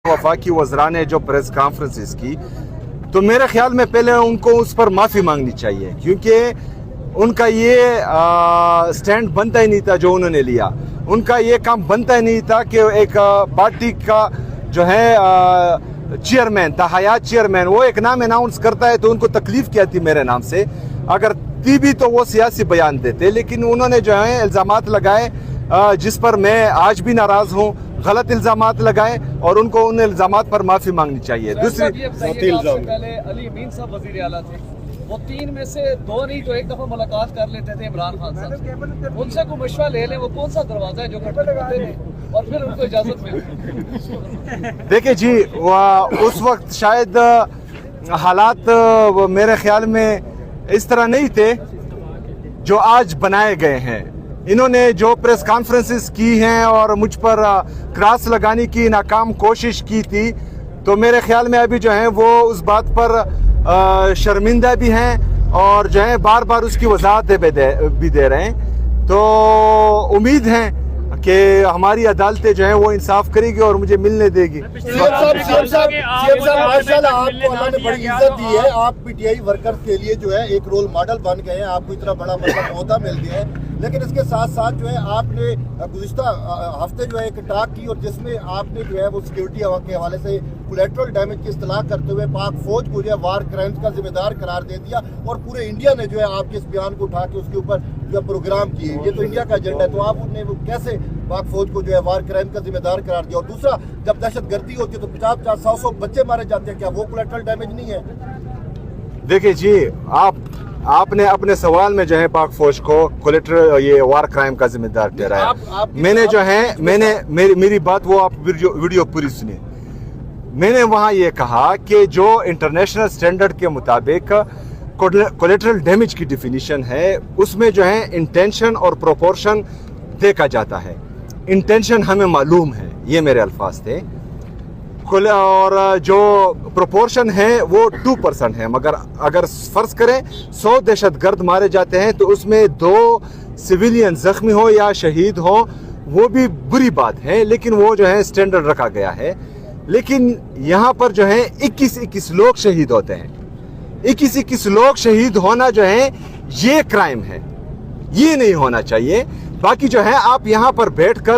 वफाकी वज़रा ने जो प्रेस कॉन्फ्रेंसेस की, तो मेरे ख्याल में पहले उनको उस पर माफ़ी मांगनी चाहिए, क्योंकि उनका ये स्टैंड बनता ही नहीं था जो उन्होंने लिया। उनका ये काम बनता ही नहीं था कि एक पार्टी का जो है चेयरमैन था, हयात चेयरमैन, वो एक नाम अनाउंस करता है तो उनको तकलीफ क्या थी मेरे नाम से? अगर थी भी तो वो सियासी बयान देते, लेकिन उन्होंने जो है इल्ज़ामात लगाए जिस पर मैं आज भी नाराज़ हूँ। गलत इल्ज़ामात लगाए और उनको उन इल्ज़ामात पर माफ़ी मांगनी चाहिए। दूसरी पहले अली अमीन साहब वज़ीर आला थे, वो 3 में से 2 नहीं तो एक दफ़ा मुलाकात कर लेते थे इमरान खान साहब से, उनसे कोई मशवरा ले लें, वो कौन सा दरवाज़ा है जो खटखटाते थे और फिर उनको इजाज़त मिलती? देखिए जी, उस वक्त शायद हालात मेरे ख्याल में इस तरह नहीं थे जो आज बनाए गए हैं। इन्होंने जो प्रेस कॉन्फ्रेंसेस की हैं और मुझ पर क्रॉस लगाने की नाकाम कोशिश की थी, तो मेरे ख्याल में अभी जो है वो उस बात पर शर्मिंदा भी हैं और जो है बार बार उसकी वजाहत भी दे रहे हैं। तो उम्मीद है कि हमारी अदालतें जो है वो इंसाफ करेगी और मुझे मिलने देगी। सीएम साहब माशाल्लाह, आपको अल्लाह ने बड़ी इज्जत दी है, आप पीटीआई वर्कर्स के लिए जो है एक रोल मॉडल बन गए हैं, आपको इतना बड़ा मतलब ओहदा मिल गया है। लेकिन इसके साथ साथ जो है आपने गुज़िश्ता हफ्ते जो है एक टॉक की और जिसमें आपने जो है वो सिक्योरिटी के हवाले से कोलेटरल डैमेज की इस्तलाह करते हुए पाक फौज को जो है वार क्राइम्स का जिम्मेदार करार दे दिया और पूरे इंडिया ने जो है आपके इस बयान को उठा के उसके ऊपर जो है प्रोग्राम किए। ये तो इंडिया का एजेंडा है, तो आपने वो कैसे पाक फौज को जो है वार क्राइम का जिम्मेदार करार दिया? और दूसरा, जब दहशत गर्दी होती है तो 50-100 बच्चे मारे जाते हैं, क्या वो कोलेटरल डैमेज नहीं है? देखिए जी, आपने अपने सवाल में जो है पाक फौज को कोलेटरल ये वार क्राइम का जिम्मेदार ठहराया। मैंने जो है मेरी बात वो आप वीडियो पूरी सुनिए। मैंने वहाँ ये कहा कि जो इंटरनेशनल स्टैंडर्ड के मुताबिक कोलेटरल डैमेज की डिफिनीशन है, उसमें जो है इंटेंशन और प्रोपोर्शन देखा जाता है। इंटेंशन हमें मालूम है, ये मेरे अल्फाज थे, और जो प्रोपोर्शन है वो 2% है। मगर अगर फर्ज करें 100 दहशतगर्द मारे जाते हैं तो उसमें 2 सिविलियन जख्मी हो या शहीद हो, वो भी बुरी बात है, लेकिन वो जो है स्टैंडर्ड रखा गया है। लेकिन यहाँ पर जो है 21 लोग शहीद होते हैं। 21 लोग शहीद होना जो है ये क्राइम है, ये नहीं होना चाहिए। बाकी जो है आप यहाँ पर बैठकर